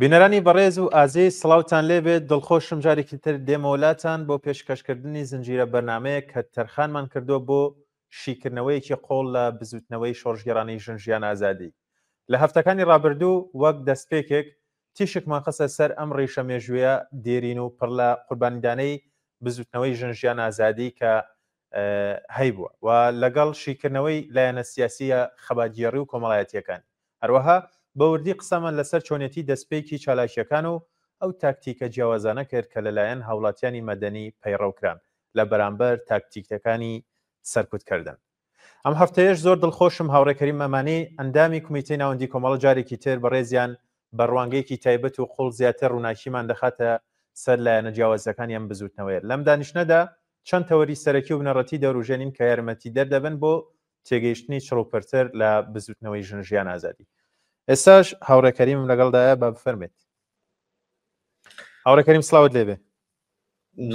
بینەرانی بەڕێز و ئازیز سڵاوتان لێبێت دڵخۆشم جارێکی تر دێمەوەلاتان بۆ پێشکەشکردنی زنجیرە بەرنامەیە کە تەرخانمان کردووە بۆ شیکردنەوەیەکی قۆڵ لە بزوتنەوەی شۆڕژگەڕانی ژن ئازادی. لە هەفتەکانی ڕابردوو وەک دەستپێکێک تیشکمان خستە سەر ئەم ڕێشە مێژوویە دێرین و پڕ لە قوربانیدانەی بزوتنەوەی ژن ئازادی کە هەیبووە و لەگەڵ شیکردنەوەی لایەنە سیاسیە خەباتگێڕی و کۆمەڵایەتیەکان. هەروەها بەوردی قسەمان لەسەر چۆنێتی دەستپێکی چالاکیەکان و ئەو تاکتیکە جیاوازانە کرد کە لەلایەن هاوڵاتیانی مەدەنی پەیڕەوکران لە بەرامبەر تاکتیکەکانی سەرکوتکردن. ئەم هەفتەیەش زۆر دڵخۆشم هاوڕێکەریم ئەمانەی ئەندامی کمیتەی ناوەندی کۆمەڵە جارێکی تر بەڕێزیان بە ڕوانگەیەکی تایبەت و قوڵ زیاتر ڕووناکیمان دەخاتە سەر لایەنە جیاوازەکانی ئەم بزوتنەوەیە. لەم دانیشتنەدا چەند تەوەری سەرەکی و بنەڕەتی دەوروژێنین کە یارمەتی دەردەبن بۆ تێگەیشتنی چڕوپەرتر لە بزوتنەوەی ژن ئازادی. ئێستاش هاوڕێکەریمم لەگەڵدایە بە بفەرمێت. هاوڕێکەریم سڵاوت لێبێ.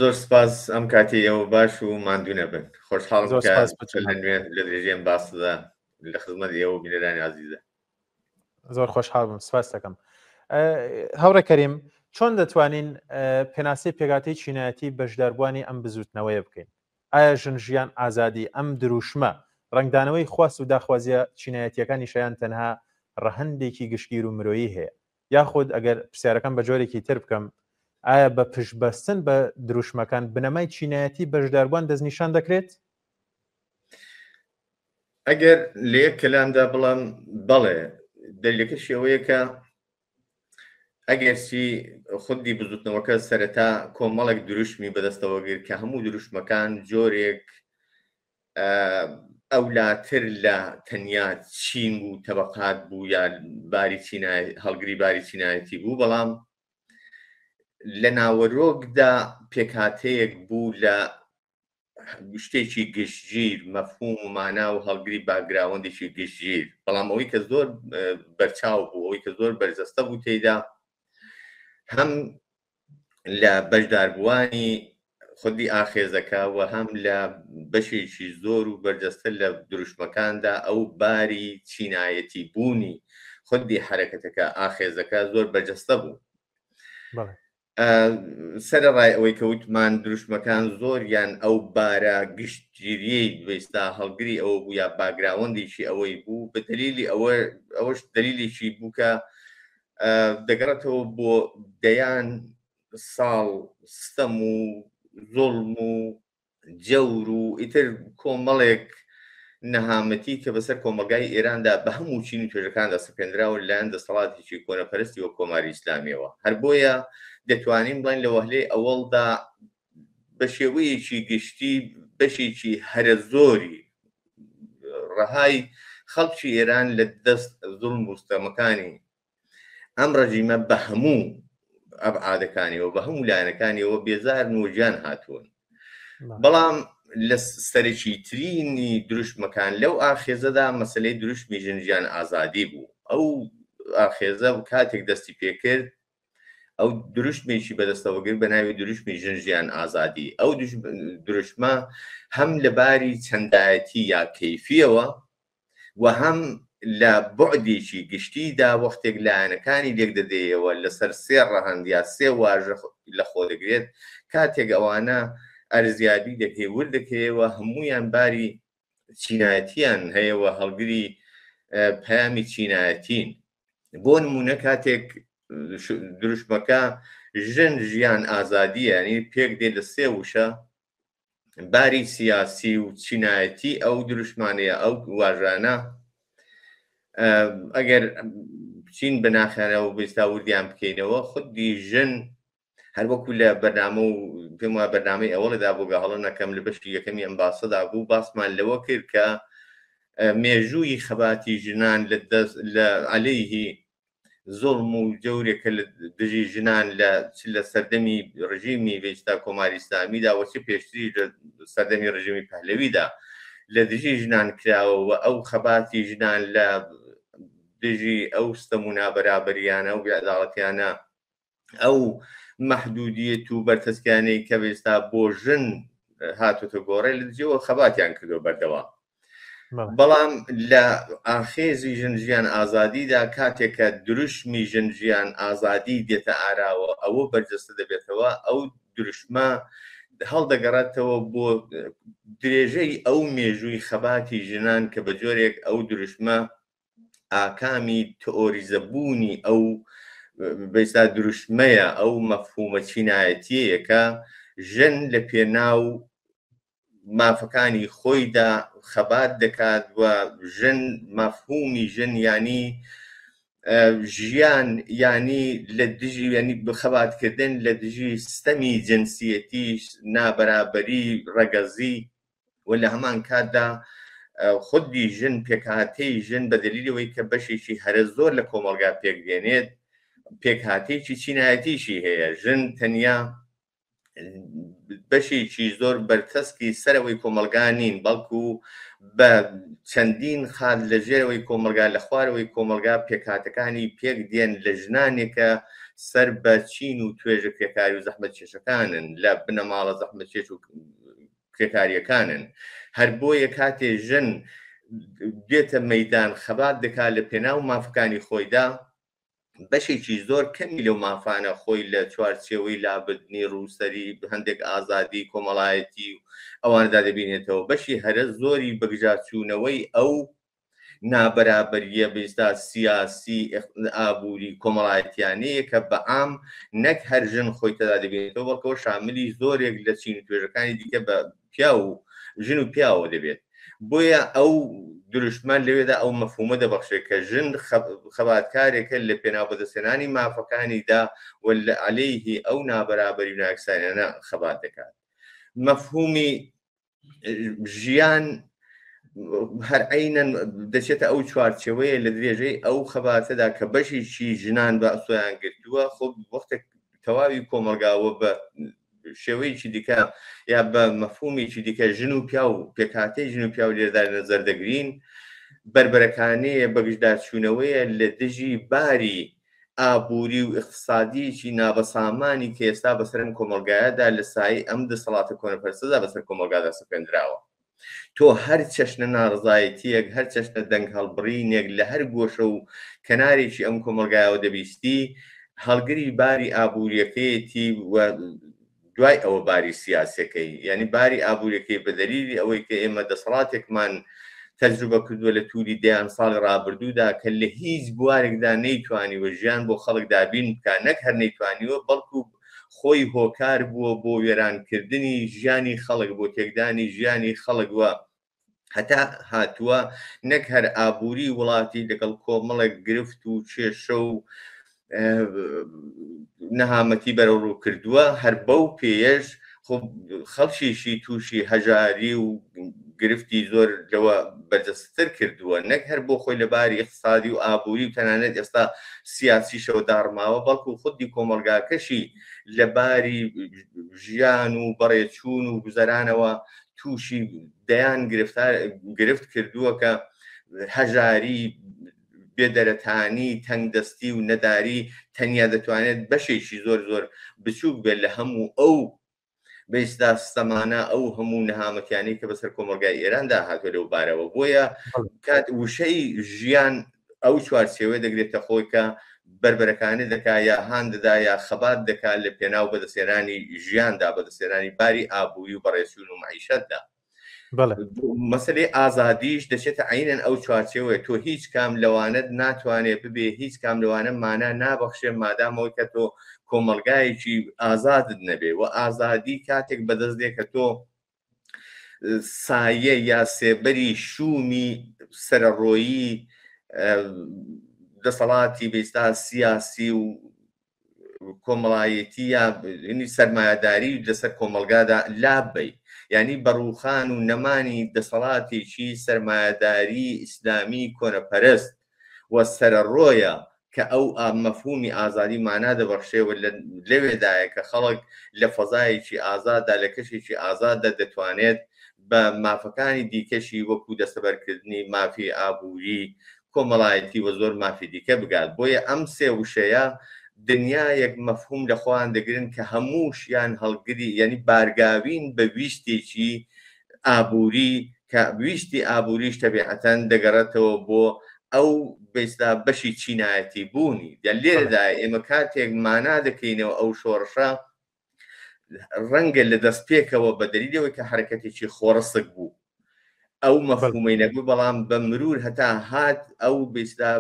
زۆر سپاس ئەم کاتی ئەوە باش و ماندوو نەبن. خۆشحاڵم لە درێژێن باسدا لە خزمەت ئێوە بینەرانی عەزیزە. زۆر خۆشحاڵ بم، سپاس دەکەم. هاوڕێکەریم چۆن دەتوانین پێناسەی پێگاتەی چینایەتی بەشداربووانی ئەم بزوتنەوەیە بکەین؟ ئایا ژن ئازادی ئەم دروشمە ڕنگدانەوەی خواست و داخوازیە چینایەتیەکانی شایان تەنها ڕەهەندێکی گشتگیر و مرۆیی هەیە، یاخود ئەگەر پرسیارەکەم بە جۆرێکی تر بکەم، ئایا بە پشتبەستن بە دروشمەکان بنەمای چینایەتی بەشداربووان دەستنیشان دەکرێت؟ ئەگەر لە یەک کەلامدا بڵام بەڵێ، دلیلەکەشی ئەوەیە کە ئەگەرچی خودی بزوتنەوەکە سەرەتا کۆمەڵێک دروشمی بەدەستەوەگیر کە هەموو دروشمەکان جۆرێک ئەولاتر لە تەنیا چین و تەبەقات بوو یا هەڵگری باری چینایەتی بوو، بەڵام لە ناوەرۆکدا پێکهاتەیەک بوو لە شتێکی گشتگیر، مەفهوم و مانا و هەڵگری باگراوەندێکی گشتگیر، بەڵام ئەوەی کە زۆر بەرچاو بوو، ئەوەی کە زۆر بەرجەستە بوو تێیدا، هەم لە بەشداربووانی خودی ئاخێزەکە و هەم لە بەشێکی زۆر و بەرجەستە لە دروشمەکاندا ئەو باری چینایەتی بوونی خودی حرەکەتەکە ئاخێزەکە زۆر بەرجەستە بوو. سەرەڕای ئەوەی کە وتمان دروشمەکان زۆریان ئەو بارە گشتگیریەی وێستا هەڵگری ئەوە بوو یا باگراوەندێکی ئەوەی بوو، بە دلیلی ئەوەش دلیلێکی بوو کە دەگەڕێتەوە بۆ دەیان ساڵ ستەم و زوڵم و جەور و ئیتر کۆمەڵێک نەهامەتی کە بەسەر کۆمەلگای ئێراندا بە هەموو چین و توێژەکاندا سەپێنراوە لەلایەن دەسەڵاتێکی کۆنەپەرستی وە کۆماری ئیسلامیەوە. هەر بۆیە دەتوانین بڵین لە وهلەی ئەوەڵدا بە شێوەیەکی گشتی بەشێکی هەرە زۆری ڕەهای خەڵکی ئێران لە دەست زوڵم و ستەمەکانی ئەم ڕەژیمە بە هەموو ئەبعادەکانیەوە بە هەموو لایەنەکانیەوە بێزارن و گیان هاتوون. بەڵام لە سەرەکی ترینی دروشمەکان لەو ئاخێزەدا مەسەلەی دروشمی ژن ئازادی بوو. ئەو ئاخێزە کاتێک دەستی پێکرد، ئەو دروشمێکی بەدەستەوەگر بە ناوی دروشمی ژن ئازادی، ئەو دروشمە هەم لە باری چەندایەتی یا کەیفیەوە و هەم لە بۆعدێکی گشتیدا وەختێک لایەنەکانی لێک دەدەیەوە لەسەر سێ ڕەهەند یا سێ واژە لە خۆ دەگرێت، کاتێک ئەوانە ئەرزیابی دەکەی وردەکەیەوە هەمویان باری چینایەتیان هەیەوە، هەڵگری پەیامی چینایەتین. بۆ نمونە کاتێک دروشمەکە ژن ئازادیە، ینی پێک دێ لە سێ وشە، باری سیاسی و چینایەتی ئەو دروشمانەیە ئەو واژانە ئەگەر بچین بە ناخانەوە بێستا وردیان بکەینەوە، خودی ژن هەر وەکو لە بەرنامە و پێم وایە بەرنامەی ئەوەڵدا بۆ گەهەڵە نەکەم لە بەشی یەکەمی ئەم باسەدا بوو، باسمان لەوە کرد کە مێژووی خەباتی ژنان لە عەلەیهی زوڵم و جەورێکە لە دژی ژنان لە سەردەمی ڕژیمی وێستا کۆماری ئیسلامیدا وەچی پێشتری لە سەردەمی ڕژیمی پەهلەویدا لە دژی ژنان کراوەوە، ئەو خەباتی ژنان لە دژی ئەو ستەم و نابەرابەریانە و بێعەداڵەتیانە، ئەو مەحدودیەت و بەرتەسکانەی کە وێستا بۆ ژن هاتوتە گۆڕێ لە دژیەوە خەباتیان کردو بەردەوام. بەڵام لە ئاخێزی ژنجیان ئازادیدا کاتێکە دروشمی ژنجیان ئازادی دێتە ئاراوە ئەوە بەرجەستە دەبێتەوە ئەو دروشمە هەڵدەگەڕێتەوە بۆ درێژەی ئەو مێژووی خەباتی ژنان کە بە جۆرێک ئەو دروشمە ئاکامی تئۆریزەبوونی ئەو بەیستا دروشمەیە ئەو مەفهومە چینایەتیەکە ژن لە پێناو مافەکانی خۆیدا خەبات دەکات و ژن مەفهومی ژن ینی ژیان ینی لە دژی ینی بخەباتکردن لە دژی ستەمی جنسیەتی نابەرابەری ڕەگەزی و لە هەمان کاتدا خودی ژن پێکهاتەی ژن بە دلیلەوەی کە بەشێکی هەرە زۆر لە کۆمەڵگا پێکدێنێت پێکهاتێکی چینایەتیشی هەیە ژن تەنیا بەشێکی زۆر بەرتەسکی سەرەوەی کۆمەلگا نین بەڵکو بە چەندین خات لە ژێرەوەی کۆمەلگا لە خوارەوەی کۆمەلگا پێکهاتەکانی پێک دێن لە ژنانێکە سەر بە چین و توێژە پێکاری و زەحمەت کێشەکانن لە بنەماڵە زەحمەت کێش و پێکاریەکانن هەر بۆیە کاتێ ژن دێتە مەیدان خەبات دەکات لە پێناو مافەکانی خۆیدا بەشێکی زۆر کەمی لەو مافانە خۆی لە چوارچێوەی لابردنی ڕووسەری هەندێک ئازادی کۆمەڵایەتی و ئەواندا دەبینێتەوە بەشی هەرە زۆری بەگژاچوونەوەی ئەو نابەرابەریە بێستا سیاسی ئابووری کۆمەڵایەتیانەیە کە بەعام نەک هەر ژن خۆی تەدا دەبێتەوە بەڵکەوە شاملی زۆرێک لە چین و توێژەکانی دیکە بە پیا و ژن و پیاوە دەبێت بۆیە ئەو دروشمە لەوێدا ئەو مەفهومە دەبەخشێت کە ژن خەباتکارێکە لە پێناو بەدەستێنانی مافەکانیدا و لە عەلەیهی ئەو نابەرابەری و ناکسانیانە خەبات دەکات مەفهومی ژیان هەر عینەن دەچێتە ئەو چوارچێوەیە لە درێژەی ئەو خەباتەدا کە بەشێکی ژنان بە ئەسۆیان گرتووە خۆ وەختێک تەواوی کۆمەلگاوە بە شێوەیەکی دیکە یا بە مەفهومێکی دیکە ژن و پیا و پێکهاتەی ژن و پیا و لێرەدا نەزەر دەگرین بربەرەکانەیە بەگژدارچوونەوەیە لە دژی باری ئابووری و اقتصادیکی نابەسامانی کە ئێستا بەسەر کۆمەلگایەدا لە سایەی ئەم دەسەڵاتە کۆنەپەرستەدا بەسەر کۆمەلگادا سەپێنراوە تۆ هەر چەشنە ناڕزایەتیەک هەر چەشنە دەنگ هەڵبڕینێک لە هەر گۆشە و کەنارێکی ئەم کۆمەلگایەوە دەبیستی هەڵگری باری ئابووریەکەیەتی و دوای ئەوە باری سیاسەکەی یعنی باری ئابووریەکەی بە دەلیلی ئەوەی کە ئێمە دەسەڵاتێکمان تەجروبە کردووە لە تووری دەیان ساڵی ڕابردوودا کە لە هیچ بوارێکدا نەیتوانیوە ژیان بۆ خەڵک دابین بکە نەک هەر نەیتوانیوە بەڵکو خۆی هۆکار بووە بۆ وێرانکردنی ژیانی خەڵک بۆ تێکدانی ژیانی خەڵک وە هەتا هاتووە نەک هەر ئابووری وڵاتی لەگەڵ کۆمەڵێک گرفت و کێشە و نەهامەتی بەرەوڕوو کردووە هەر بەو پێیەش خەڵکیشی تووشی هەژاری و گرفتی زۆر لەوە بەرجەستر کردووە نەک هەر بۆ خۆی لەباری اقتصادی و ئابووری و تەنانەت ئێستا سیاسیشەوە داڕماوە بەڵکو خودی کۆمەلگاکەشی لەباری ژیان و بەڕێچوون و گوزەرانەوە تووشی دەیان گرفت کردووە کە هەژاری بێدەرەتانی تەنگدەستی و نەداری تەنیا دەتوانێت بەشێکی زۆر زۆر بچووک بێت لە هەموو ئەو بەیستا سەمانە ئەو هەموو نەهامەتیانی کە بەسەر کۆمەلگای ئێراندا هاتووە لەو بارەوە بۆیە کات وشەی ژیان ئەو چوارچێوە دەگرێتە خۆی کە بربەرەکانی دەکا یا هان دەدا یا خەبات دەکات لە پێناو بەدەستێنانی ژیاندا بەدەستێنانی باری ئابووری و بەڕێچوون و معیشەتدا مەسەلەی ئازادیش دەچێتە عینەن ئەو چوارچێوەیە تۆ هیچ کام لەوانت ناتوانێت ببێ هیچ کام لەوانە مانە نابەخشێ مادامەوەی کە تۆ کۆمەلگایەکی ئازادت نەبێ و ئازادی کاتێک بەدەست دێ کە تۆ سایە یا سێبەری شومی سەرڕۆیی دەسەڵاتی بێستا سیاسی و کۆمەڵایەتی یا سەرمایه‌داری لەسەر کۆمەلگادا لابی یعنی بەڕووخان و نەمانی دەسەڵاتێکی سەرمایه‌داری ئیسلامی کۆنەپەرست و سەرڕۆیە کە ئەو مەفهومی ئازادی مانا دەبەخشێەوە لەوێدایە کە خەڵک لە فەزایەکی ئازاددا لە کەشێکی ئازاددا دەتوانێت بە مافەکانی دیکەشی وەکو دەستەبەرکردنی مافی ئابووری کۆمەڵایەتی و زۆر مافی دیکە بگات بۆیە ئەم سێ وشەیە دنیایەک مەفهوم لە خۆیان دەگرن کە هەمووشیان هەڵگری یعنی بارگاوین بە ویستێکی ئابووری کە ویستی ئابووریش تەبیعەتەن دەگەڕێتەوە بۆ ئەو بێستا بەشی چینایەتی بوونی لێرەدا ئێمە کاتێک مانا دەکەینەوە ئەو شۆڕشە ڕەنگە لە دەستپێکەوە بە دەلیلەوەی کە حرەکەتێکی خۆڕسک بوو ئەو مەفهومەی نەبوو بەڵام بە مرور هەتا هات ئەو بێستا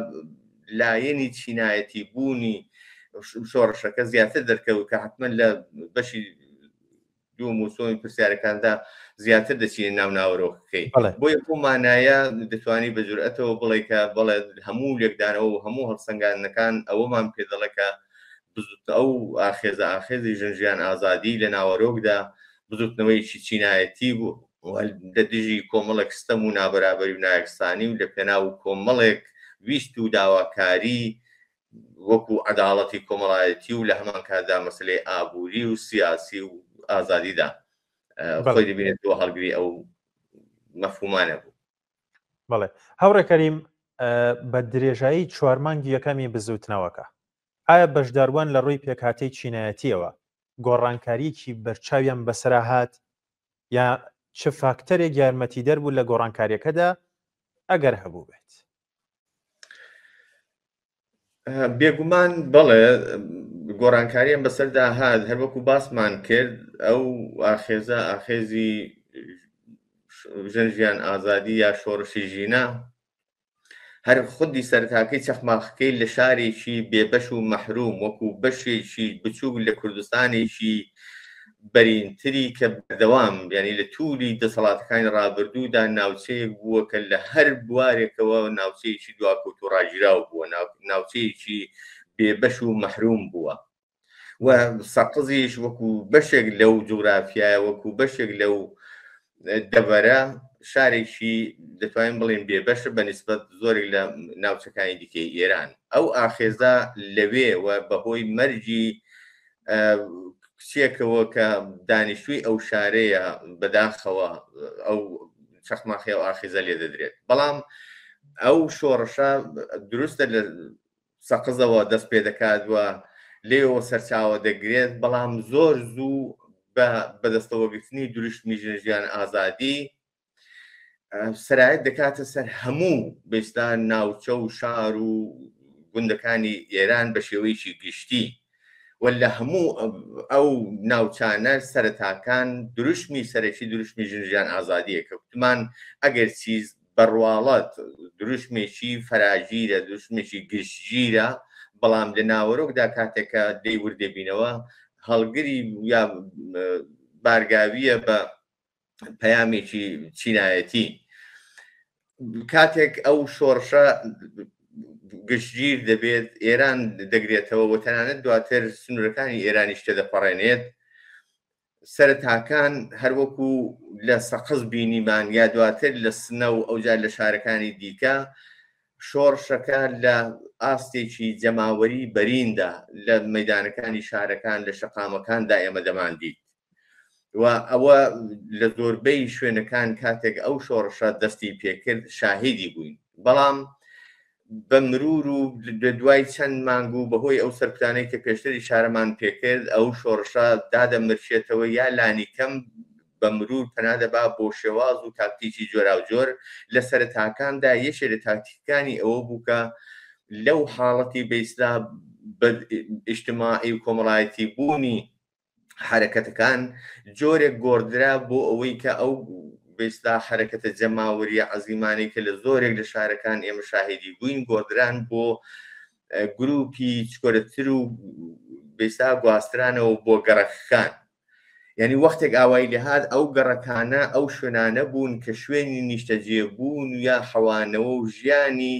لایەنی چینایەتی بوونی شۆڕشەکە زیاتر دەرکەوت کە حتمما لە بەشی دوو موسۆی پرسیارەکاندا زیاتر دەچینە ناو ناوەڕۆکەکەی بۆیە بۆ مانایە دەتوانی بە جورئەتەوە بڵێ کە بڵێ هەموو لێکدانەوە و هەموو هەڵسەنگاندنەکان ئەوەمان پێ دەڵێکە ئەو ئاخێزی ژنجیان ئازادی لە ناوەڕۆکدا بزوتنەوەیکی چینایەتی بوو لە دژی کۆمەڵێک ستەم و نابەرابەری و نایەکسانی و لە پێناو کۆمەڵێک ویست و داواکاری وەکو عەداڵەتی کۆمەڵایەتی و لە هەمان کاتدا مەسلەی ئابووری و سیاسی و ئازادیدا خۆی دەبینێتەوە هەڵگری ئەو مەفهومانە بوو. بەڵێ هەوڕێکەریم بە درێژایی 4 مانگی یەکەمی بزوتنەوەکە ئایا بەشداروان لە ڕووی پێکهاتەی چینایەتیەوە گۆڕانکاریەکی بەرچاویان بەسەرا هات یا چ فاکتەرێک یارمەتی دەربوو لە گۆڕانکاریەکەدا ئەگەر هەبوو بێت؟ بێگومان بەڵێ گۆڕانکاریان بەسەردا هات هەروەکو باسمان کرد ئەو ئاخێزی ژنجیان ئازادی یا شۆڕشی ژینە هەر خودی سەرتاکەی چەخماقەکەی لە شارێکی بێبەش و مەحروم وەکو بەشێکی بچووک لە کوردستانێکی بەرینتری کە بەردەوام یعنی لە تووری دەسەڵاتەکانی ڕابردوودا ناوچەیەک بووە کە لە هەر بوارێکەوە ناوچەیەکی دواکەوت و ڕاگیراو بووە ناوچەیەکی بێبەش و مەحروم بووە و سەقزیش وەکو بەشێک لەو جوغرافیایە وەکو بەشێک لەو دەبەرە شارێکی دەتوانین بڵێن بێبەش بەنسبەت زۆرێک لە ناوچەکانی دیکەی ئێران ئەو ئاخێزە لەوێ و بەهۆی مەرجی کچێکەوە کە دانیشتووی ئەو شارەیە بەداخەوە ئەو چەخماخی و ئاخێزە لێ دەدرێت بەڵام ئەو شۆڕشە دروستە لە سەقزەوە دەست پێ دەکات وە لێەوە سەرچاوە دەگرێت بەڵام زۆر زوو بەدەستەوەگرتنی دروشمی ژنجیان ئازادی سەرایەت دەکاتە سەر هەموو بێستا ناوچە و شار و گوندەکانی ئێران بە شێوەیەکی گشتی و لە هەموو ئەو ناوچانە سەرەتاکان دروشمی سەرەکی دروشمی ژنجیان ئازادیە کە وتمان ئەگەر چیز بەڕواڵەت دروشمێکی فەراگیرە دروشمێکی گشتگیرە بەڵام لە ناوەڕۆکدا کاتێکە دەی وردەبینەوە هەڵگری یا بارگاویە بە پەیامێکی چینایەتی کاتێک ئەو شۆڕشە گشتگیر دەبێت ئێران دەگرێتەوە و تەنانەت دواتر سنوورەکانی ئێرانیش تێدەپەڕێنێت سەرەتاکان هەروەکو لە سەقز بینیمان یا دواتر لە سنە و ئەوجار لە شارەکانی دیکە شۆڕشەکە لە ئاستێکی جەماوەری بەریندا لە مەیدانەکانی شارەکان لە شەقامەکاندا ئێمە دەماندیت و ئەوە لە زۆربەی شوێنەکان کاتێک ئەو شۆڕشە دەستی پێکرد شاهیدی بووین بەڵام بە مرور و دوای چەند مانگ و بەهۆی ئەو سەرکوتانەی کە پێشتری شارەمان پێکرد ئەو شۆڕشە دادەمرچێتەوە یا لانی کەم بە مرور پەنادەبا بۆ شێواز و تاکتیکی جۆرا و جۆر لە سەرەتاکاندا یەکێ لە تاکتیکانی ئەوە بوو کە لەو حاڵەتی بەئیسلا ئیجتیماعی و کۆمەڵایەتی بوونی حرەکەتەکان جۆرێک گۆڕدرا بۆ ئەوەی کە ئەو بێستا حرەکەتە جەماوەریە عەزیمانەی کە لە زۆرێک لە شارەکان ئێمە شاهیدی بووین گۆڕدران بۆ گروپی چکۆرەتر و بێستا گواسترانەوە بۆ گەڕەکەکان یعنی وەختێک ئاوای لێهات ئەو گەڕەکانە ئەو شوێنانە بوون کە شوێنی نیشتەجێبوون یا حەوانەوە و ژیانی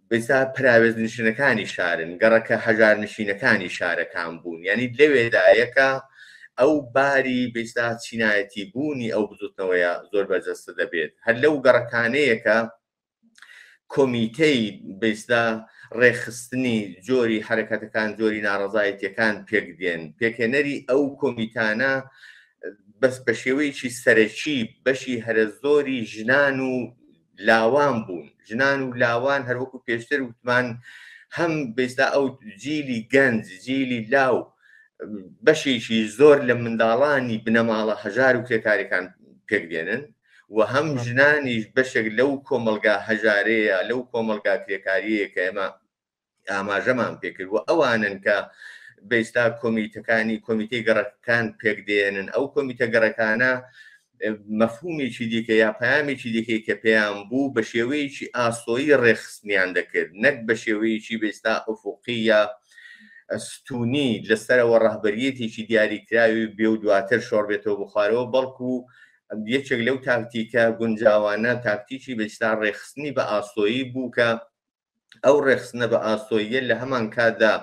بێستا پراوێزنشینەکانی شارن گەڕەکە هەژار نشینەکانی شارەکان بوون یعنی لەوێدایەکە ئەو باری بێستا چینایەتی بوونی ئەو بزوتنەوەیە زۆر بەجەستە دەبێت هەر لەو گەڕەکانەیەکە کۆمیتەی بێستا ڕێخستنی جۆری حرەکەتەکان جۆری ناڕەزایەتیەکان پێکدێن پێکهێنەری ئەو کۆمیتانە بەس بە شێوەیەکی سەرەکی بەشی هەرە زۆری ژنان و لاوان بوون ژنان و لاوان هەروەکو پێشتر وتمان هەم بێستا ئەو جیلی گەنج جیلی لاو بەشێکی زۆر لە منداڵانی بنەماڵە هەژار و کرێکاریەکان پێکدێنن و هەم ژنانیش بەشێک لەو کۆمەلگا هەژارەیە لەو کۆمەلگا کرێکاریەیە کە ئێمە ئاماژەمان پێکرد و ئەوانن کە بەئێستا کۆمیتەی گەڕەکان پێک دێنن ئەو کۆمیتە گەڕەکانە مەفهومێکی دیکە یا پامێکی دیکەی کە پێیان بوو بە شێوەیەکی ئاسۆیی ڕێخستنیان دەکرد نەک بە شێوەیەکی بەئێستا ئوفوقی یا ستونی لەسەرەوە ڕەهبەریەتێکی دیاریکراوی بێ و دواتر شۆڕ بێتەوە بخوارەوە بەڵکو یەکێک لەو تاکتیکە گونجاوانە تاکتیکی بەئێستا ڕێخستنی بە ئاسۆیی بوو کە ئەو ڕێخستنە بە ئاسۆیە لە هەمان کاتدا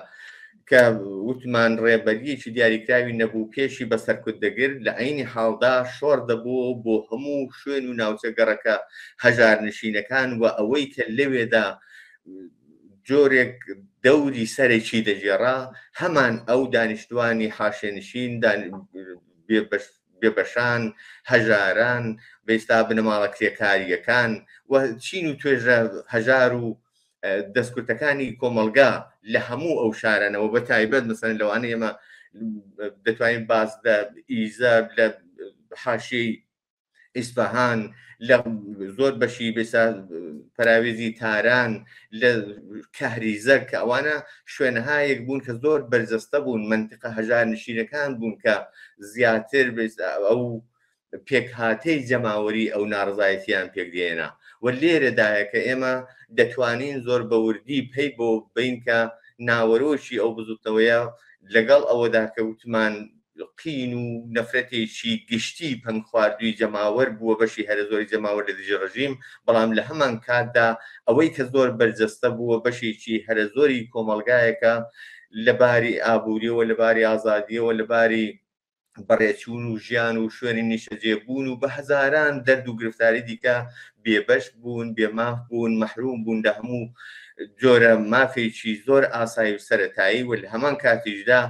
کە وتمان ڕێبەریەکی دیاریکراوی نەبوو پێشی بەسەرکوت دەگرت لە عینی حاڵدا شۆڕ دەبوو بۆ هەموو شوێن و ناوچە گەڕەکە هەژار نشینەکان و ئەوەی کە لەوێدا جۆرێک دەوری سەرێکی دەجێڕا هەمان ئەو دانیشتوانی حاشێنشین بێبەشان هەژاران بەئێستا بنەماڵە کرێکاریەکان و چین و توێژە هەژار و دەستکوتەکانی کۆمەلگا لە هەموو ئەو شارانەوە بە تایبەت مەسەن لەوانە ئێمە دەتوانین باس لە ئیزە لە حاشیەی ئیسفەهان لە زۆر بەشی بێسا پەراوێزی تاران لە کەهریزەر کە ئەوانە شوێنەهایەک بوون کە زۆر بەرجەستە بوون منتیقە هەژار نشینەکان بوون کە زیاتر ئەو پێکهاتەی جەماوەری ئەو ناڕزایەتیان پێکدێنا و لێرەدایە کە ئێمە دەتوانین زۆر بەوردی پێی بۆ بین کە ناوەرۆشی ئەو بزوتنەوەیە لەگەڵ ئەوەدا کە وتمان قین و نەفرەتێکی گشتی پەنگ خواردووی جەماوەر بووە بەشی هەرە زۆری جەماوەر لە دژی ڕژیم بەڵام لە هەمان کاتدا ئەوەی کە زۆر بەرجەستە بووە بەشێکی هەرە زۆری کۆمەلگایەکە لەباری ئابووریەوە لەباری ئازادیەوە لەباری بەڕێچوون و ژیان و شوێنی نیشەجێبوون و بە هەزاران دەرد و گرفتاری دیکە بێبەش بوون بێماف بوون مەحروم بوون لە هەموو جۆرە مافێکی زۆر ئاسایی و سەرەتایی و لە هەمان کاتیشدا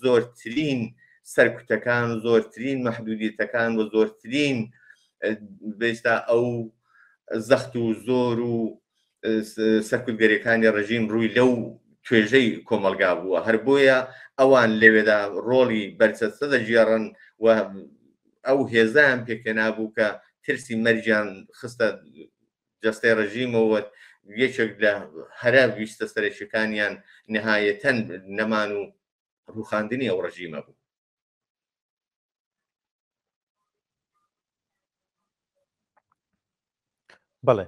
زۆرترین سەرکوتەکان زۆرترین مەحدودیتەکان و زۆرترین بێستا ئەو زەخت و زۆر و سەرکوتگەریەکانی ڕژیم ڕووی لەو توێژەی کۆمەلگا بووە هەر بۆیە ئەوان لەوێدا ڕۆڵی بەرچەستە دەژێڕن و ئەو هێزان پێکێنا بوو کە ترسی مەرجیان خستە جەستەی ڕژیمەوە یەکێک لە هەرە ویستە سەرێکیەکانیان نەهایەتەن نەمان و ڕووخاندنی ئەو ڕژیمە بوو. بەڵێ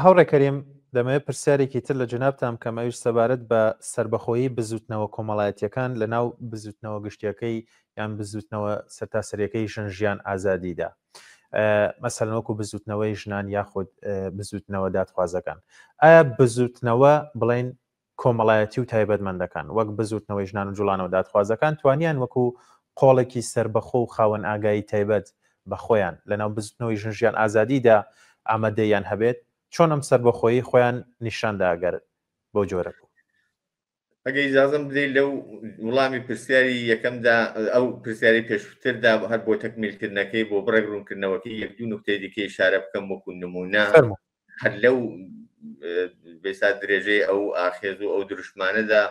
هاوڕێکەریم دەمەوێت پرسیارێکی تر لە جنابتان کەمەویش سەبارەت بە سربەخۆیی بزوتنەوە کۆمەڵایەتیەکان لە ناو بزوتنەوە گشتیەکەی یان بزوتنەوە سەرتاسەریەکەی ژن ژیان ئازادیدا مەسەڵەن وەکو بزوتنەوەی ژنان یاخود بزوتنەوە دادخوازەکان ئایا بزوتنەوە بڵێن کۆمەڵایەتی و تایبەتمەندەکان وەک بزوتنەوەی ژنان و جوڵانەوە دادخوازەکان توانیان وەکو قۆڵێکی سربەخۆ و خاوەن ئاگایی تایبەت بە خۆیان لەناو بزوتنەوەی ژن ژیان ئازادیدا ئامادەیان هەبێت چۆن ئەم سربەخۆیی خۆیان نیشانداگەر بۆ جۆرە بوو ئەگە ئیجازەم بدەیت لەو وڵامی پرسیاری یەکەمدا ئەو پرسیاری پێشووتردا هەر بۆ تەکمیلکردنەکەی بۆ بڕێگڕوونکردنەوەکەی یەک دوو نوکتەی دیکەی اشارە بکەم وەکو نمونە هەر لەو بێسا درێژەی ئەو ئاخێز و ئەو دروشمانەدا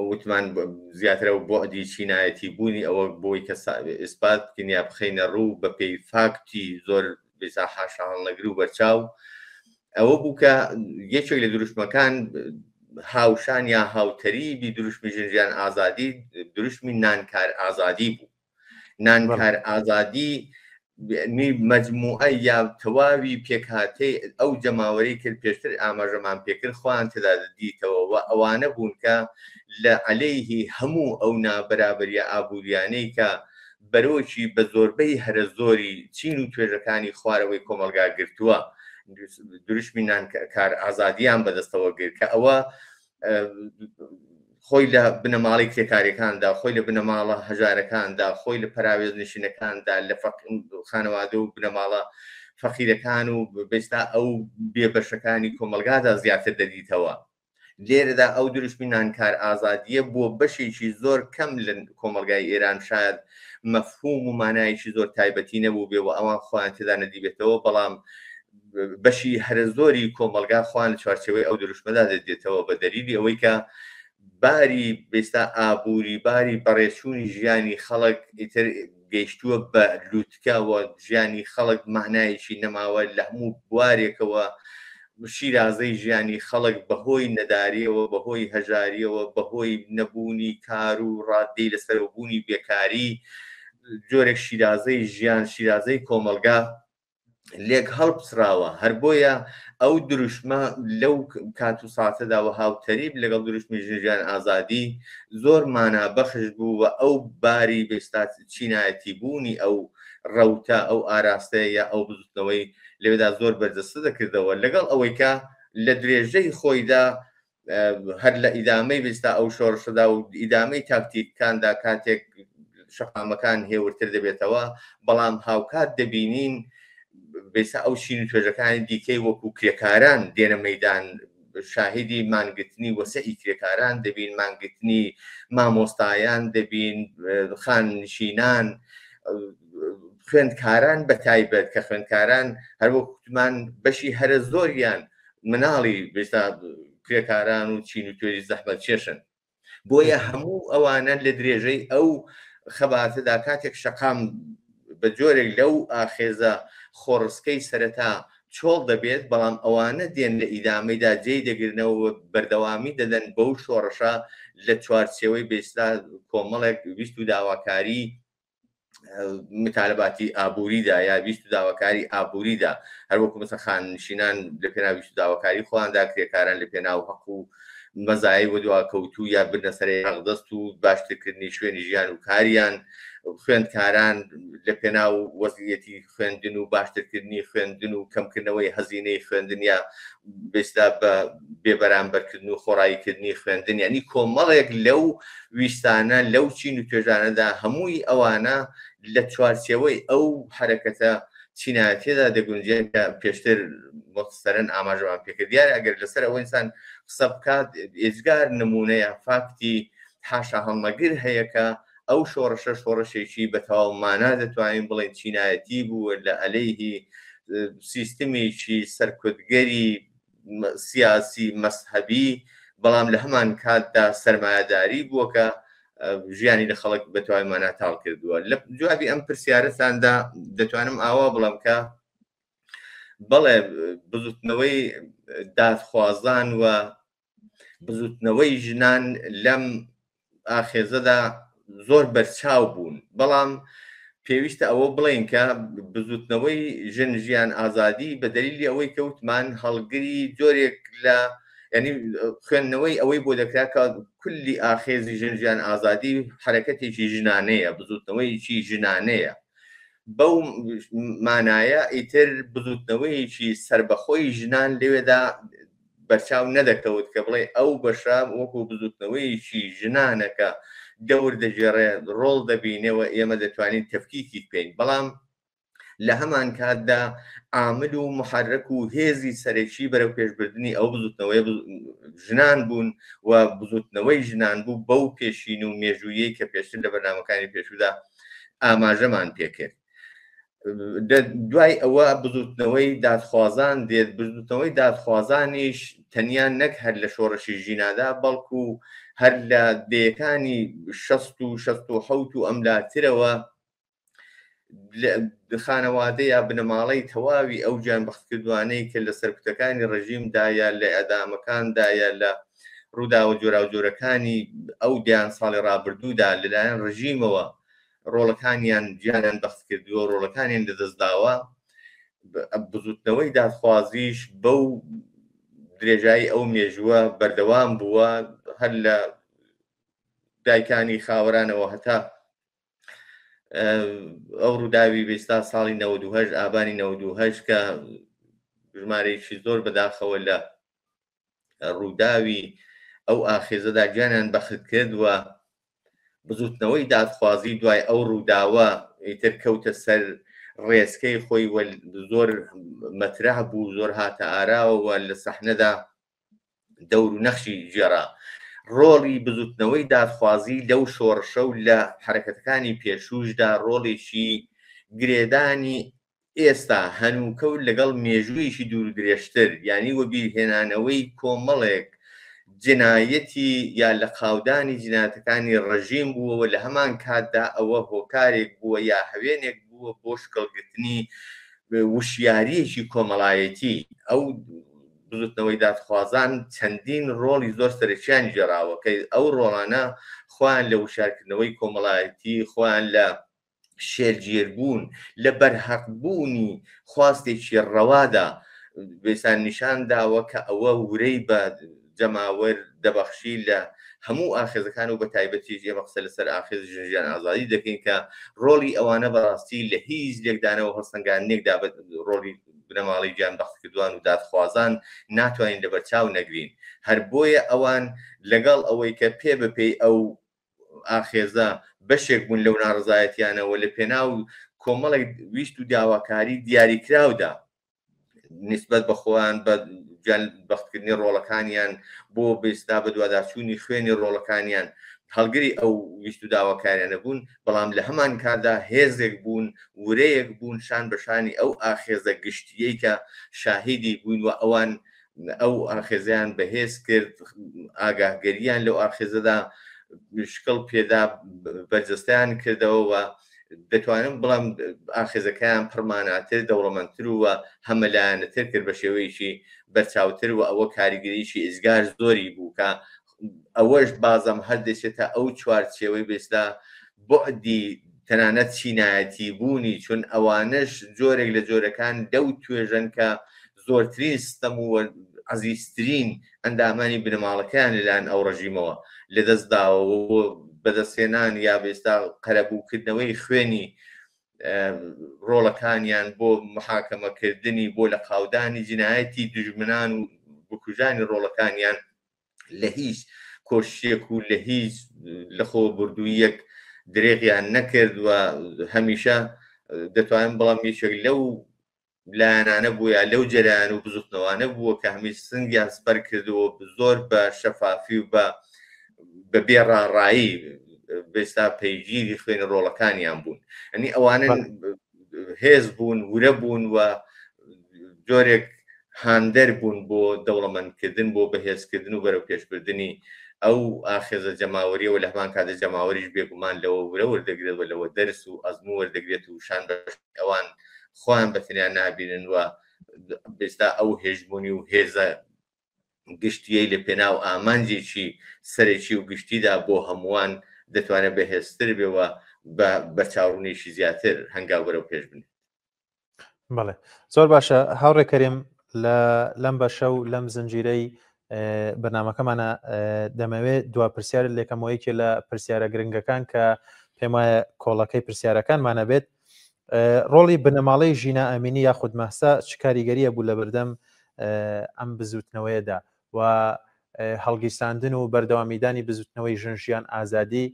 وتمان زیاترە و بۆعدی چینایەتی بوونی ئەوە بۆی کە ئیسپات بکەین یا بخەینە ڕوو بە پێی فاکتی زۆر بێسا حاشا هەڵنەگری و بەرچاو ئەوە بوو کە یەکێک لە دروشمەکان هاوشان یا هاوتەریبی دروشمی ژن ژیان ئازادی دروشمی نانکار ئازادی بوو نانکار ئازادی مەجموعە یا تەواوی پێکهاتەی ئەو جەماوەری کرد پێشتر ئاماژەمان پێکرد خۆیان تێدا دەدیتەوە و ئەوانە بوون کە لە عەلەیهی هەموو ئەو نابەرابەریە ئابوووریانەی کە بەرۆکی بە زۆربەی هەرە زۆری چین و توێژەکانی خوارەوەی کۆمەلگا گرتووە دروشمی نانکار ئازادیان بەدەستەوە گرت کە ئەوە خۆی لە بنەماڵی کرێکاریەکاندا خۆی لە بنەماڵە هەژارەکاندا خۆی لە پەراوێز نشینەکاندا لە خانەوادە و بنەماڵە فەقیرەکان و بێستا ئەو بێبەشەکانی کۆمەلگادا زیاتر دەدیتەوە لێرەدا ئەو دروشمی نانکار ئازادیە بۆ بەشێکی زۆر کەم لە کۆمەلگای ئێران شاید مەفهوم و مانایکی زۆر تایبەتی نەبوو بێ و ئەوان خۆیان تێدا نەدیبێتەوە بەڵام بەشی هەرە زۆری کۆمەلگا خوان لە چوارچەوەی ئەو دروشمەدا دەدێتەوە بە دەلیلی ئەوەی کە باری بێستا ئابووری باری بەڕێچوونی ژیانی خەڵک ئیتر گەیشتووە بە لووتکەوە ژیانی خەڵک معنایەکی نەماوە لە هەموو بوارێکەوە شیرازەی ژیانی خەڵک بەهۆی نەداریەوە بەهۆی هەژاریەوە بەهۆی نەبوونی کار و ڕادەی لەسەربوونی بێکاری جۆرێک شیرازەی ژیان شیرازەی کۆمەلگا لێک هەڵبسراوە هەر بۆیە ئەو دروشمە لەو کات و ساتەداوە هاوتەریب لەگەڵ دروشمی ژیان ئازادی زۆر مانابەخش بوو و ئەو باری بێستا چینایەتی بوونی ئەو ڕەوتە ئەو ئاراستەیە یا ئەو بزوتنەوەی لەوێدا زۆر بەردەستە دەکردەوە لەگەڵ ئەوەی کە لە درێژەی خۆیدا هەر لە ئیدامەی بێستا ئەو شۆڕشەدا و ئیدامەی تاکتیکاندا کاتێک شەقامەکان هێورتر دەبێتەوە بەڵام هاوکات دەبینین بێستا ئەو شین و توێژەکانی دیکەی وەکو کرێکاران دێنە مەیدان شاهدی مانگرتنی وەسەئی کرێکاران دەبین مانگرتنی مامۆستایان دەبین خانشینان خوێندکاران بە تایبەت کە خوێندکاران هەر وەکوتمان بەشی هەرە زۆریان مناڵی بێستا کرێکاران و چین و توێژی زەحمەت چێشن بۆیە هەموو ئەوانە لە درێژەی ئەو خەباتەدا کاتێک شەقام بە جۆرێک لەو ئاخێزە خۆڕسکەی سەرەتا چۆڵ دەبێت بەڵام ئەوانە دێن لە ئیدامەیدا جێی دەگرنەوە بەردەوامی دەدەن بەو شۆڕشە لە چوارچێوەی بێستا کۆمەڵێک ویست و داواکاری متالباتی ئابووریدا یا ویست و داواکاری ئابووریدا هەروەکو مەسە خانشینان لە پێناو ویست و داواکاری خۆیاندا کرێکاران لە پێناو حەق و مەزایی وە دواکەوتوو یا بنە سەرەی حەقدەست و باشترکردنی شوێنی ژیان و کاریان خوێندکاران لە پێناو وەزعیەتی خوێندن و باشترکردنی خوێندن و کەمکردنەوەی هەزینەی خوێندن یا بێستا بە بێبەرامبەرکردن و خۆڕاییکردنی خوێندن یعنی کۆمەڵێک لەو ویستانە لەو چین و توێژانەدا هەمووی ئەوانە لە چوارچێوەی ئەو حرەکەتە چینایەتێدا دەگونجێن کە پێشتر مخسەرەن ئاماژەوان پێکرد دیارە ئەگەر لەسەر ئەوە ئینسان قسە بکات ئێجگار نمونەیە فاکتی حاشا هەڵمەگر هەیە کە ئەو شۆڕشە شۆڕشێکی بە تەواومانە دەتوانین بڵێن چینایەتی بوو لە ئەلەیهی سیستمێکی سەرکوتگەری سیاسی مەسحەبی بەڵام لە هەمان کاتدا سەرمایەداری بووە کە ژیانی لە خەڵک بە تەواومانە تاڵ کردووە لە جوابی ئەم پرسیارەتاندا دەتوانم ئاوا بڵم کە بەڵێ بزوتنەوەی دادخوازان و بزوتنەوەی ژنان لەم ئاخێزەدا زۆر بەرچاو بوون بەڵام پێویستە ئەوە بڵێن کە بزوتنەوەی ژن ژیان ئازادی بە دەلیلی ئەوەی کەوتمان هەڵگری جۆرێک لە ینی خوێندنەوەی ئەوەی بۆ دەکرا کە کولی ئاخێزی ژن ژیان ئازادی حرەکەتێکی ژنانەیە بزوتنەوەیکی ژنانەیە بەو مانایە ئیتر بزوتنەوەیکی سربەخۆی ژنان لەوێدا بەرچاو نەدەکەوت کە بڵێ ئەو بەشە وەکو بزوتنەوەیکی ژنانەکە دەور دەژێڕێ ڕۆڵ دەبینەوە ئێمە دەتوانین تەفکیکی بکەین بەڵام لە هەمان کاتدا عامل و محرک و هێزی سەرەکی بەرەو پێشبردننی ئەو بزوتنەوەی ژنان بوون و بزوتنەوەی ژنان بوو بەو پێشین و مێژوویەی کە پێشتر لە بەرنامەکانی پێشودا ئاماژەمان پێکرد دوای ئەوە بزوتنەوەی دادخوازان دێت بزوتنەوەی دادخوازانیش تەنیا نەک هەر لە شۆڕشی ژینادا بەڵکو هەر لە دەیەکانی 60 و 67 و ئەملاترەوە خانەوادە یا بنەماڵەی تەواوی ئەو گیانبەختکردوانەی کە لە سەرکوتەکانی ڕژیمدایە لە ئەدامەکاندایە لە ڕووداوە جۆراوجۆرەکانی ئەو دیان ساڵی ڕابردوودا لەلایەن ڕژیمەوە ڕۆڵەکانیان گیانیان بەخت کردووە ڕۆڵەکانیان لەدەستداوە بزوتنەوەی دادخوازیش بەو درێژایی ئەو مێژووە بەردەوام بووە هەر لە دایکانی خاوەرانەوە هەتا ئەو ڕووداوی بێستا ساڵی 92 ئابانی 92 کە ژمارەیەکی زۆر بەداخەوە لە ڕووداوی ئەو ئاخێزەدا گیانیان بەخت کردووە بزوتنەوەی دادخوازی دوای ئەو ڕووداوە ئیتر کەوتە سەر ڕێسکەی خۆی زۆر مەترح بوو زۆر هاتە ئاراوە لە سەحنەدا دەور و نەخشی جێرا ڕۆڵی بزوتنەوەی دادخوازی لەو شۆڕشە و لە حرەکەتەکانی پێشوشدا ڕۆڵێکی گرێدانی ئێستا هەنووکەوت لەگەڵ مێژوویشی دوور درێژتر یعنی وە بیرهێنانەوەی کۆمەڵێک جنایەتی یا لە قاودانی جنایەتەکانی ڕژیم بووەوە لە هەمان کاتدا ئەوە هۆکارێک بووە یا هەوێنێک بووە بۆ شکڵگرتنی وشیارەیەکی کۆمەڵایەتی. ئەو بزوتنەوەی دادخوازان چەندین ڕۆڵی زۆر سەرچیان جێراوە کە ئەو ڕۆڵانە خۆیان لە وشارکردنەوەی کۆمەڵایەتی، خۆیان لە شێرگیربوون، لە بەرهەقبوونی خواستێکی ڕەوادا بێسان نیشان داوە کە ئەوە ورەی بە جەماوەر دەبەخشی لە هەموو ئاخێزەکان و بە تایبەتی ئێمە قسە لەسەر ئاخێز ژیان ئازادی دەکەین کە ڕۆڵی ئەوانە بەڕاستی لە هیچ لێکدانەوە هەڵسەنگاندنێکدا ڕۆڵی بنەماڵی گیان بەختکردوان و دادخوازان ناتوانین لەبەرچاو نەگرین. هەر بۆیە ئەوان لەگەڵ ئەوەی کە پێ بەپێی ئەو ئاخێزە بەشێک بوون لەو ناڕزایەتیانەوە لە پێناو کۆمەڵێک ویست و داواکاری دیاریکراودا نسبەت بە خۆیان بە بەختکردنی ڕۆڵەکانیان بۆ بێستا بە دوواداچوونی خوێنی ڕۆڵەکانیان هەڵگری ئەو ویست و داواکاریانە بوون، بەڵام لە هەمان کاردا هێزێک بوون، ورەیەک بوون شان بەشانی ئەو ئاخێزە گشتیەی کە شاهیدی بوون و ئەوان ئەو ئاخێزیان بەهێز کرد، ئاگاهگەریان لەو ئاخێزەدا شکڵ پێدا بەرجەستیان کردەوە. دەتوانم بڵام ئاخێزەکەیان پڕماناتر دەوڵەمەندتر وە هەمەلایەنەتر کرد بە شێوەیەکی بەرچاوتر و ئەوە کاریگەریشی ئیزگار زۆری بوو کە ئەوەش بازم هەردێشێتە ئەو چوارچێوەی بێستا بۆعدی تەنانەت چینایەتی بوونی، چون ئەوانش جۆرێک لە جۆرەکان دەو توێژن کە زۆرترین ستەم و عەزیزترین ئەندامانی بنەماڵەکەیان لەلایەن ئەو ڕژیمەوە لەدەستداوە بەدەستێنان یا بێستا قەرەبووکردنەوەی خوێنی ڕۆڵەکانیان بۆ محاکەمەکردنی بۆ لە قاودانی جنایەتی دژمنان و بکوژانی ڕۆڵەکانیان لە هیچ کۆشیەک و لە هیچ لەخۆ بردوویەک درێغیان نەکرد و هەمیشە دەتوانم بەڵام یەکێک لەو لایەنانە بوو یا لەو جەریان و بزوتنەوانە بووە کە هەمیش سنگیان سپەر کردەوە زۆر بە شەفافی و بە بێڕاڕایی بێستا پەیگیری خوێنە ڕۆڵەکانیان بوون. ئەنی ئەوانە هێز بوون، ورە بوون و جۆرێک هاندەر بوون بۆ دەوڵەمەندکردن، بۆ بەهێزکردن و بەرەو پێشبردننی ئەو ئاخێزە جەماوەریەوە لە هەمان کاتە جەماوەریش بێگومان لەوە ورە وەردەگرێت و لەوە دەرس و ئەزموو وەردەگرێت و شان بە ئەوان خۆیان بەتەنیان نابینن و بێستا ئەو هێژبوونی و هێزە گشتیەی لە پێناو ئامانجێکی سەرێکی و گشتیدا بۆ هەمووان دەتوانێت بەهێزتر بێەوە بە چاوڕوونێکی زیاتر هەنگاو بەرەو پێش بنێت. بەڵێ زۆر باشە هاوڕێکەرێم لەم بەشە و لەم زنجیرەی بەنامەکەمانە دەمەوێت دوا پرسیار لێکەمەوەیکی لە پرسیارە گرنگەکان کە پێم وایە کۆڵەکەی پرسیارەکانمانە بێت. ڕۆڵی بنەماڵەی ژینا ئەمینی یاخود مەسا چ کاریگەریە بوو لە بەردەم ئەم بزوتنەوەیەدا و هەڵگیرساندن و بەردەوامیدانی بزوتنەوەی ژنژیان ئازادی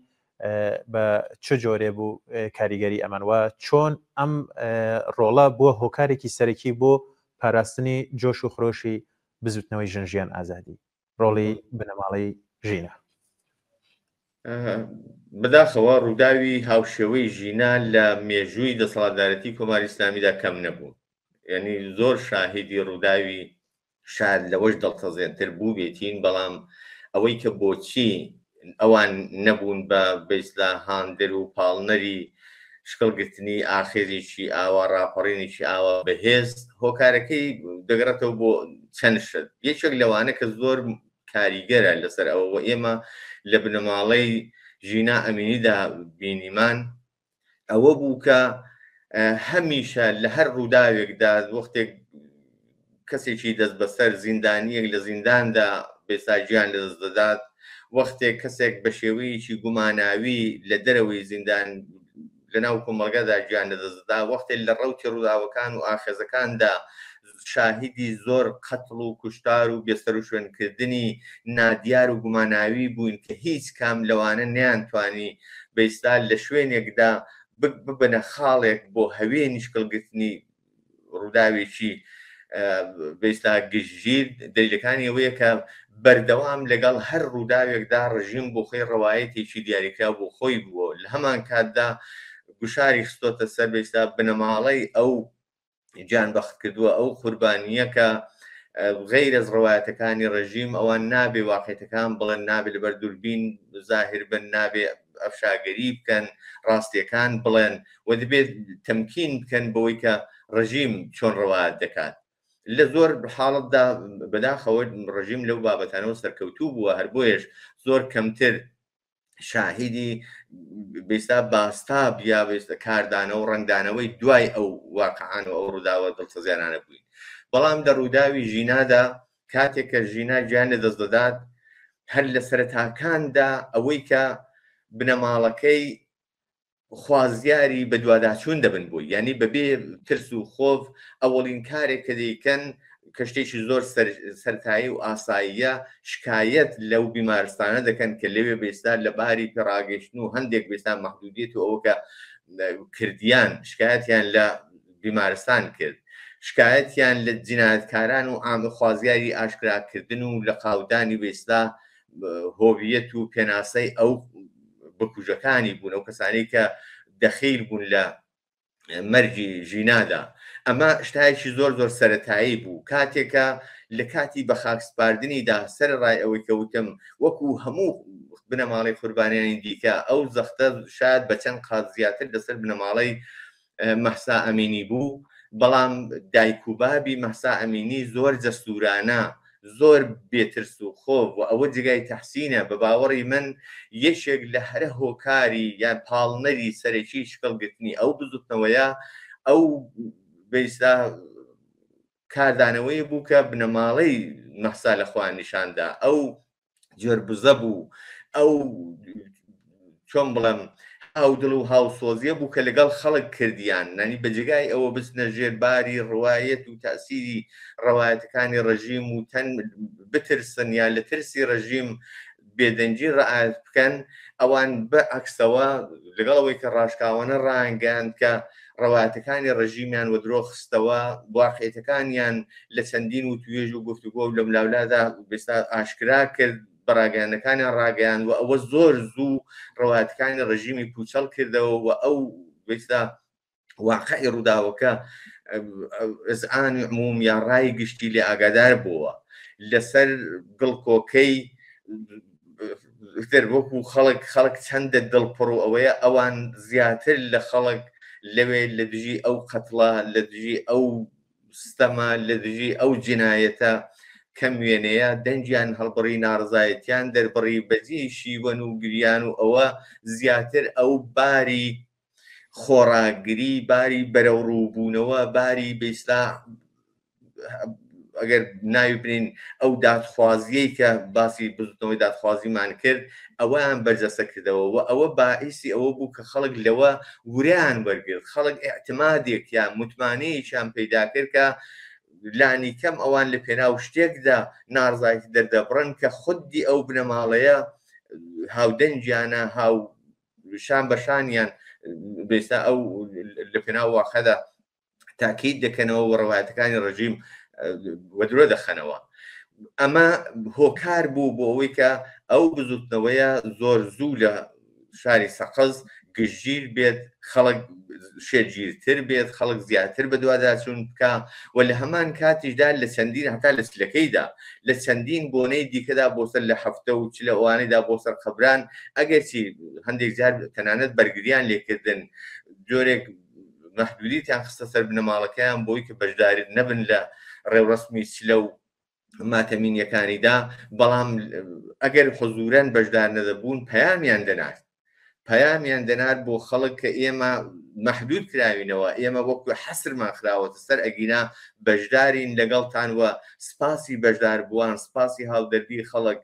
بە چ جۆرێ بوو کاریگەری ئەمان و چۆن ئەم ڕۆڵە بووە هۆکارێکی سەرەکی بۆ پاراستنی جۆش و خرۆشی بزوتنەوەی ژنژیان ئازادی، ڕۆڵی بنەماڵەی ژینە. بەداخەوە ڕووداوی هاوشێوەی ژینا لە مێژووی دەسەڵاتدارەتی کۆماری ئیسلامیدا کەم نەبوو، یعنی زۆر شاهدی ڕووداوی شاید لەوەش دڵتەزێنتر بوو بێتین، بەڵام ئەوەی کە بۆچی ئەوان نەبوون بە بەیسلا هاندر و پاڵنەری شکڵگرتنی ئاخێزێکی ئاوا ڕاپەڕینێکی ئاوا بەهێز هۆکارەکەی دەگەڕێتەوە بۆ چەند شت. یەکێک لەوانە کە زۆر کاریگەرە لەسەر ئەوە ئێمە لە بنەماڵەی ژینا ئەمینیدا بینیمان ئەوە بوو کە هەمیشە لە هەر ڕووداوێکدا وەختێک کەسێکی دەست بەسەر زیندانیەک لە زینداندا بێساژیان لەدەست دەدات، وەختێک کەسێک بە شێوەیەکی گوماناوی لە دەرەوەی زیندان لەناو کۆمەڵگەدا گیان لەدەستدا، وەختێک لە ڕەوتی ڕووداوەکان و ئاخێزەکاندا شاهدی زۆر قەتڵ و کوشتار و بێسەر و شوێنکردنی نادیار و گوماناوی بووین کە هیچ کام لەوانە نەیانتوانی بەیستا لە شوێنێکدا ببنە خاڵێک بۆ هەوێنی شکڵگرتنی ڕووداوێکی بەیستا گشتگیر. دلیلەکانی ئەوەیە کە بەردەوام لەگەڵ هەر ڕووداوێکدا ڕژیم بۆ خۆی ڕەوایەتێکی دیاریکرا بۆ خۆی بووە، لە هەمان کاتدا گوشاری خستۆتە سەر بەیستا بنەماڵەی ئەو گیانبەخت کردووە ئەو قوربانیە کە غیرە ڕەوایەتەکانی ڕژیم ئەوان نابێ واقعیەتەکان بڵێن، نابێت لەبەر دووربین زاهر بن، نابێ ئەفشاگەری بکەن، ڕاستیەکان بڵێن و دەبێت تەمکین بکەن بەوەی کە ڕژیم چۆن ڕەوایەت دەکات. لە زۆر حاڵەتدا بەداخەوە ڕژیم لەو بابەتانەوە سەرکەوتوو بووە، هەر بۆیش زۆر کەمتر شاهیدی بێستا باستاب یا بێستە کاردانەوە و ڕنگدانەوەی دوای ئەو واقعانەوە ئەو ڕووداوە دڵسەزیانانە بووین. بەڵام لە ڕووداوی ژینادا کاتێک کە ژینا گیان لە دەست دەدات، هەر لە سەرەتاکاندا ئەوەی کە بنەماڵەکەی خوازیاری بە دوواداچوون دەبن بووی، یعنی بەبێ ترس و خۆف ئەوەڵین کارێک کە دەیکەن کەشتێکی زۆر سەرتایی و ئاساییە شکایەت لەو بیمارستانە دەکەن کە لەوێ بێستا لە باری پێڕاگەشتن و هەندێک بێستا مەحدودیت و ئەوە کە کردیان شکایەتیان لە بیمارستان کرد، شکایەتیان لە جینایەتکاران و ئامە خوازیاری ئاشکراکردن و لە قاودانی بێستا هۆویەت و پێناسەی ئەو بکوژەکانی بوون، ئەو کەسانی کە دەخیل بوون لە مەرجی ژینادا. ئەمە شتایشی زۆر زۆر سەرەتایی بوو، کاتێکە لە کاتی بە خاکسپاردنیدا سەر ڕای ئەوەی کەوتم وەکو هەموو بنەماڵی قوربانیانی دیکە ئەو زەختە شاید بە چەند قات زیاتر لەسەر بنەماڵەی مەحسا ئەمینی بوو، بەڵام دایک و بابی مەحسا ئەمینی زۆر جەسوورانە، زۆر بێترس و خۆف و ئەوە جگای تەحسینە. بە باوەڕی من یەکێک لە هەرە هۆکاری یان پاڵنەری سەرەکی شکڵگرتنی ئەو بزوتنەوەیە ئەو بێستا کاردانەوەی بوو کە بنەماڵەی مەحسا لە خوان نیشاندا، ئەو جێربزە بوو، ئەو چۆن بڵێم ئەودڵ و هاوسۆزیە بوو کە لەگەڵ خەڵک کردیان، نانی بەجگای ئەوە بچنە ژێرباری ڕوایەت و تاسیری ڕەوایەتەکانی ڕژیم و تەن بترسن یا لە ترسی ڕژیم بێدەنجی ڕعایەت بکەن، ئەوان بە عەکسەوە لەگەڵەوەی کە ڕاشکاوانە ڕایانگەاند کە ڕەوایەتەکانی ڕژیمیان وە درۆ خستەوە، واقعیەتەکانیان لە چەندین و توێژ و گفتوگۆ و لە ملاولادا بێستا ئاشکرا کرد، بەڕاگەیاندەکانیان ڕاگەیاند و ئەوە زۆر زوو ڕەوایەتەکانی ڕژیمی پوچەڵ کردەوە و ئەو بێستا واقعی ڕووداوەکە ئەزعانی عموم یا ڕای گشتی لێ ئاگادار بووە لەسەر گڵکۆکەی وەکو خەڵک چەندە دڵپڕ و ئەوەیە ئەوان زیاتر لە خەڵک لەوێ لە دژی ئەو قەتڵە، لە دژی ئەو ستەمە، لە دژی ئەو جینایەتە کەم وێنەیە دەنجیان هەڵبڕی، ناڕزایەتیان دەربڕی، بەجێ شیوەن و گریان و ئەوە زیاتر ئەو باری خۆڕاگری، باری بەرەوڕووبوونەوە، باری بێستا ئەگەر ناوی بنین ئەو دادخوازیەی کە باسی بزوتنەوەی دادخوازیمان کرد ئەوەیان بەرجەسە کردەوە و ئەوە باعیسی ئەوە بوو کە خەڵک لەوە وریان وەرگرت، خەڵک ئێعتمادێکیان متمانەیەکیان پەیدا کرد کە لانی کەم ئەوان لە پێناو شتێکدا ناڕزایەتی دەردەبڕن کە خودی ئەو بنەماڵەیە هاودەنجیانە، هاو شان بەشانیان بێستا ئەو لە پێناو واقعەدا تاکید دەکەنەوە و ڕەوایەتەکانی ڕژیم وەدرۆ دەخەنەوە. ئەمە هۆکار بوو بۆ ئەوەی کە ئەو بزوتنەوەیە زۆر زوو لە شاری سەقز گشتگیر بێت، خەڵک شێرگیرتر بێت، خەڵک زیاتر بە دوواداچوون بکە و لە هەمان کاتیشدا لە چەندین هەتا لە سلەکەیدا لە چەندین بۆنەی دیکەدا بۆ سەر لە هەفتە و چ لە ئەوانەیدا بۆ سەر قەبران ئەگەرچی هەندێک جار تەنانەت بەرگریان لێکردن، جۆرێک مەحدودیتیان خستە سەر بنەماڵەکەیان بۆی کە بەشداری نەبن لە ڕێوڕەسمی چلە و ماتەمینیەکانیدا، بەڵام ئەگەر حزورەن بەشدار نەدەبوون پەیامیان دەنات بۆ خەڵک کە ئێمە مەحدود کراوینەوە، ئێمە وەکو حەسرمان خراوەتە سەر ئەگینا بەشدارین لەگەڵتان و سپاسی بەشدار بووان، سپاسی هاودەربی خەڵک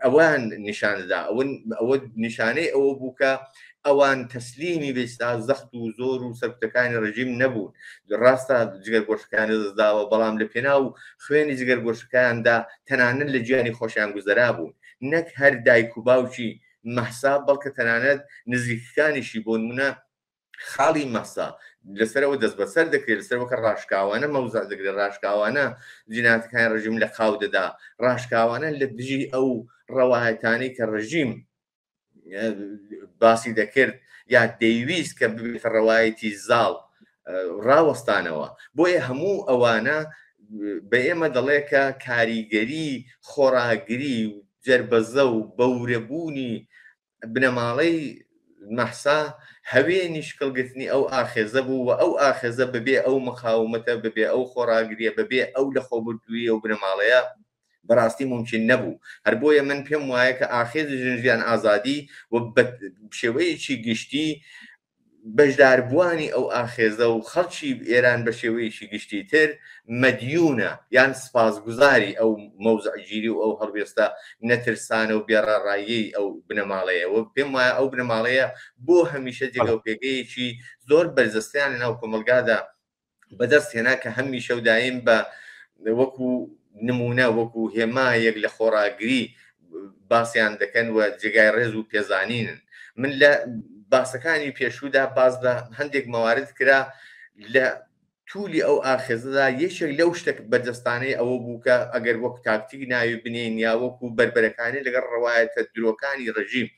ئەوان نیشانەدا. ئەوە نیشانەی ئەوە بوو کە ئەوان تەسلیمی بێستا زەخت و زۆر و سەرکوتەکانی ڕژیم نەبوون، ڕاستە جگەرگۆشەکانی دەستداوە، بەڵام لە پێناو خوێنی جگەرگۆشەکاندا تەنانەت لە گیانی خۆشیان گوزەرا بوون، نەک هەر دایک و باوکی مەحسا بەڵکە تەنانەت نزیکەکانیشی بۆ نمونە خاڵی مەحسا لەسەرەوە دەست بەسەر دەکرێت، لەسەرەوە کە ڕاشکاوانە مەوزع دەگرێت، ڕاشکاوانە جینایەتەکانی ڕژیم لە قاو دەدا، ڕاشکاوانە لە دژی ئەو ڕەوایەتانەی کە ڕژیم باسی دەکرد یا دەیویست کە ببێتە ڕەوایەتی زاڵ ڕاوەستانەوە. بۆیە هەموو ئەوانە بە ئێمە دەڵێ کە کاریگەری خۆراگری و جربەزە و بەورەبوونی بنەماڵەی مەحسا هەوێنی شکڵگرتنی ئەو ئاخێزە بوو و ئەو ئاخێزە ببێ ئەو مخاومەتە ببێ ئەو خۆراگریە ببێ ئەو لە خۆبردوویە و بنەماڵەیە بەڕاستی ممکن نەبوو. هەر بۆیە من پێم وایە کە ئاخێزی ژنجیان ئازادی و شێوەیەکی گشتی بەشداربووانی ئەو ئاخێزە و خەڵکی ئێران بە شێوەیەکی گشتی تر مەدیونە یان سپاسگوزاری ئەو مەوزعگیری و ئەو هەڵوێستە نەترسانە و بێڕاڕایی ئەو بنەماڵەیەوە پێم وایە ئەو بنەماڵەیە بۆ هەمیشە جێگە و پێگەیەکی زۆر بەرزەستیان لەناو کۆمەلگادا بەدەست هێنا کە هەمیشە و دایم بە وەکو نمونە وەکو هێمایەک لە خۆراگری باسییان دەکەن و جێگای ڕێز و پێزانینن. من لە باسەکانی پێشوودا باز بە هەندێک مەوارد کرا لە توولی ئەو ئاخێزەدا یەکێک لەو شتێک بەدەستانەی ئەوە بوو کە ئەگەر وەکو تاکتیک ناوی بنین یا وەکو بربەرەکانی لەگەڵ ڕەوایەتە درۆکانی ڕژیم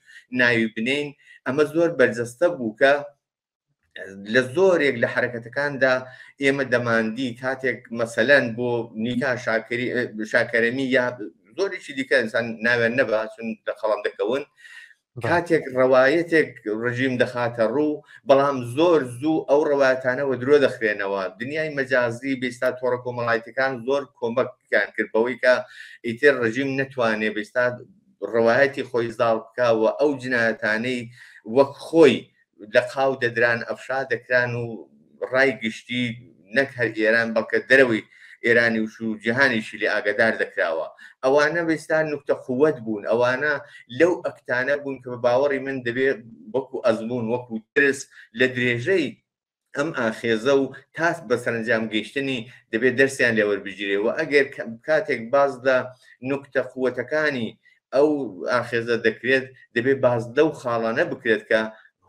ناوی بنین ئەمە زۆر بەرجەستە بوو کە لە زۆرێک لە حرەکەتەکاندا ئێمە دەماندی کاتێک مەسەلەن بۆ نیکا شاکەرەمی یا زۆرێکی دیکە ئینسان ناوێن نەبا چون لە خەڵام دەکەون کاتێک ڕەوایەتێک ڕژیم دەخاتە ڕوو بەڵام زۆر زوو ئەو ڕەوایەتانەوە درۆ دەخرێنەوە. دنیای مەجازی بێستا تۆڕە کۆمەڵایەتەکان زۆر کۆمەکیان کرد بەوەی کە ئیتر ڕژیم نەتوانێ بێستا ڕەوایەتی خۆی زاڵ بکاوە ئەو جنایەتانەی وەک خۆی لە قاو دەدران ئەفشا دەکران و ڕای گشتی نەک هەر ئێران بەڵکە دەرەوەی ئێرانی وش و جیهانیشی لێ ئاگدار دەکراوە. ئەوانە بێستان نوکتە قووەت بوون، ئەوانە لەو ئەکتانە بوون کە بە باوەڕی من دەبێت وەکو ئەزمون وەکو ترس لە درێژەی ئەم ئاخێزە و تاس بە سەرنجام گەیشتنی دەبێت دەرسیان لێوەربگیرێەوە. ئەگەر کاتێک باز لە نوکتە قووەتەکانی ئەو ئاخێزە دەکرێت دەبێت باز لەو خاڵانە بکرێت کە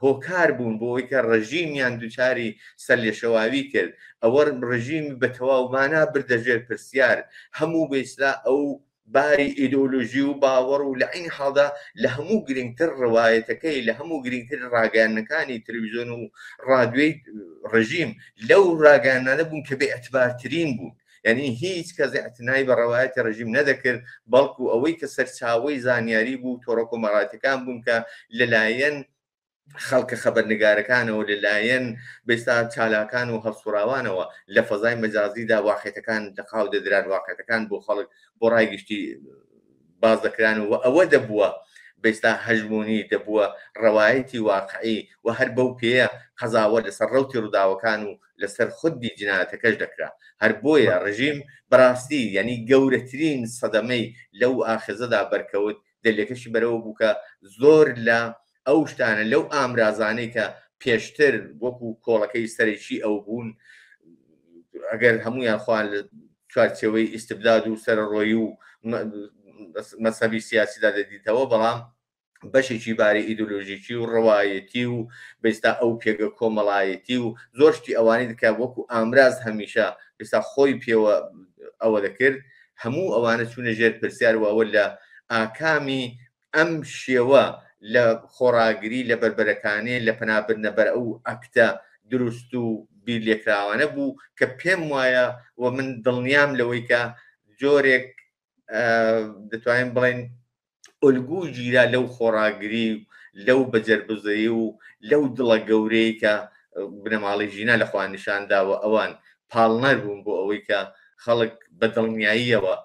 هۆکار بوون بۆ ئەوەی کە ڕژیمیان دووچاری سەر لێشەواوی کرد. ئەوە ڕژیمی بە تەواومانە بردەژێر پرسیار هەموو بێستا ئەو باری ئیدۆلۆژی و باوەڕ و لە عین حاڵدا لە هەموو گرنگتر ڕەوایەتەکەی لە هەموو گرنگتر ڕاگەیانەکانی تەلەڤیزیۆن و ڕادیۆی ڕژیم لەو ڕاگەیانانە بوون کە بێ ئەتبارترین بوون. یعنی هیچ کەس ئەتنای بە ڕەوایەتی ڕژیم نەدەکرد بەڵکو ئەوەی کە سەرچاوەی زانیاری بوو تۆڕە کۆمەڵایەتەکان بوون کە لەلایەن خەڵکە خەبەرنگارەکانەوە لەلایەن بێستا چالاکان و هەڵسوراوانەوە لە فەزای مەجازیدا واقعیەتەکان لەقاو دەدران واقعیەتەکان بۆ خەڵک بۆ ڕای گشتی باز دەکران و ئەوە دەبووە بێستا هەژمونی دەبووە ڕەوایەتی واقعی و هەر بەو پێەیە قەزاوە لەسەر ڕەوتی ڕووداوەکان و لەسەر خودی جینایەتەکەش دەکرا. هەر بۆیە ڕژیم بەڕاستی یعنی گەورەترین سەدەمەی لەو ئاخێزەدا بەرکەوت دەلێکەشی بەرەوە بوو کە زۆر لە ئەو شتانە لەو ئامرازانەی کە پێشتر وەکو کۆڵەکەی سەرێکی ئەو بوون ئەگەر هەمویان خوان لە چوارچێوەی ئیستبداد و سەرڕۆیی و مەسەبی سیاسیدا دەدیتەوە بەڵام بەشێکی باری ئیدۆلۆژیکی و ڕەوایەتی و بێستا ئەو پێگە کۆمەڵایەتی و زۆر شتی ئەوانەی دکا وەکو ئامراز هەمیشە بێستا خۆی پێوە ئەوە دەکرد. هەموو ئەوانە چوونە ژێر پرسیار و ئەوە لە ئاکامی ئەم شێوە لە خۆراگری لە بربەرەکانێ لە پەنابردنە بەر ئەو ئەکتە دروست و بیر لێکراوانە بوو کە پێم وایە و من دڵنیام لەوەی کە جۆرێک دەتوانین بڵێن ئۆلگوو گیرا لەو خۆراگری لەو بەجەربزایی و لەو دڵە گەورەی کە بنەماڵی ژینە لەخوا نیشانداوە ئەوان پاڵنەر بوون بۆ ئەوەی کە خەڵک بە دڵنیاییەوە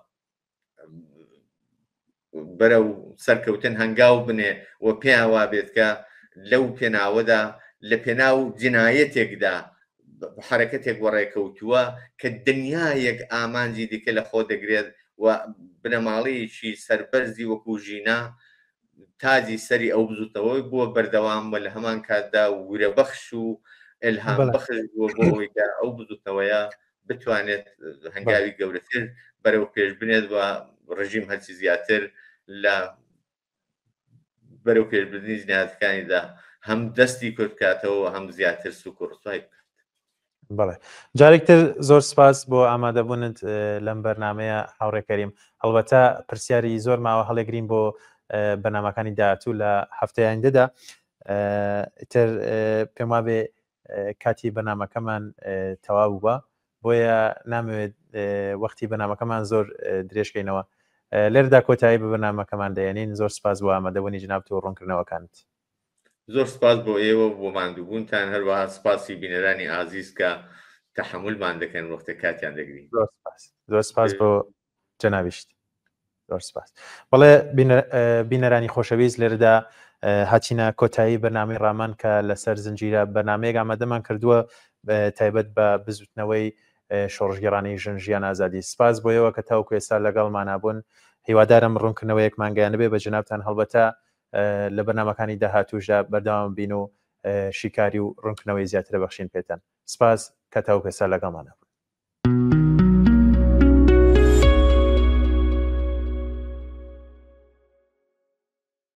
بەرە و سەرکەوتن هەنگاو بنێ و پێیان وا بێت کە لەو پێناوەدا لە پێناو جینایەتێکدا حرەکەتێک وەڕێکەوتووە کە دنیایەک ئامانجی دیکە لە خۆ دەگرێت و بنەماڵەیەکی سەربەرزی وەکو ژینە تاجی سەری ئەو بزوتەوەی بووە بەردەوام بە لە هەمان کاتدا ورە بەخش و ئەلهام بەخش بووە بۆ ئەوەی کە ئەو بزوتەوەیە بتوانێت هەنگاوی گەورەتر بەرەو پێش بنێت و ڕژیم هەرچی زیاتر لە بەرەو پێشبردننی جنایەتەکانیدا هەم دەستی کۆتکاتەوە هەم زیاتر سوک و ڕسوای بکات. بەڵێ جارێکتر زۆر سپاس بۆ ئامادەبوونت لەم بەرنامەیە هاوڕێکەریم. هەڵبەتە پرسیاری زۆر ماوە هەڵێگرین بۆ بەرنامەکانی داهاتوو لە هەفتەیاندەدا تر پێم وابێ کاتی بەرنامەکەمان تەواو بووە بۆیە نامەوێت وەختی بەنامەکەمان زۆر درێژکەینەوە. لێردا کۆتایی بە بەنامەکەمان دەیەنین. زۆر سپاس بۆ ئامادەبوونی جنابەت و ڕوونکردنەوەکانت. زۆر سپاس بۆ ئێوە بۆ ماندووبوونتان، هەروەها سپاسی بینەرانی ئازیز کە تەحملمان دەکەن وەختە کاتیان دەگرین. زۆر سپاس بۆ جەنابیشت. زۆر سپاس. بەڵێ بینەرانی خۆشەویست، لێرەدا هاتیینە کۆتایی بەنامەی ڕامان کە لەسەر زنجیرە بەنامەیەک ئامادەمان کردووە تایبەت بە بزوتنەوەی شۆڕژگەڕانی ژن ژیان ئازادی. سپاس بۆیەوە کە تاوکو ئێستا لەگەڵمانابوون. هیوادارم ڕوونکردنەوەیەکمان گەیانە بێ بە جنابتان، هەڵبەتە لە بەرنامەکانی داهاتووشدا بەردەوام بین و شیکاری و ڕوونکردنەوەی زیاتر بەخشین پێتان. سپاس کە تاوکو ئێستا لەگەڵمانە.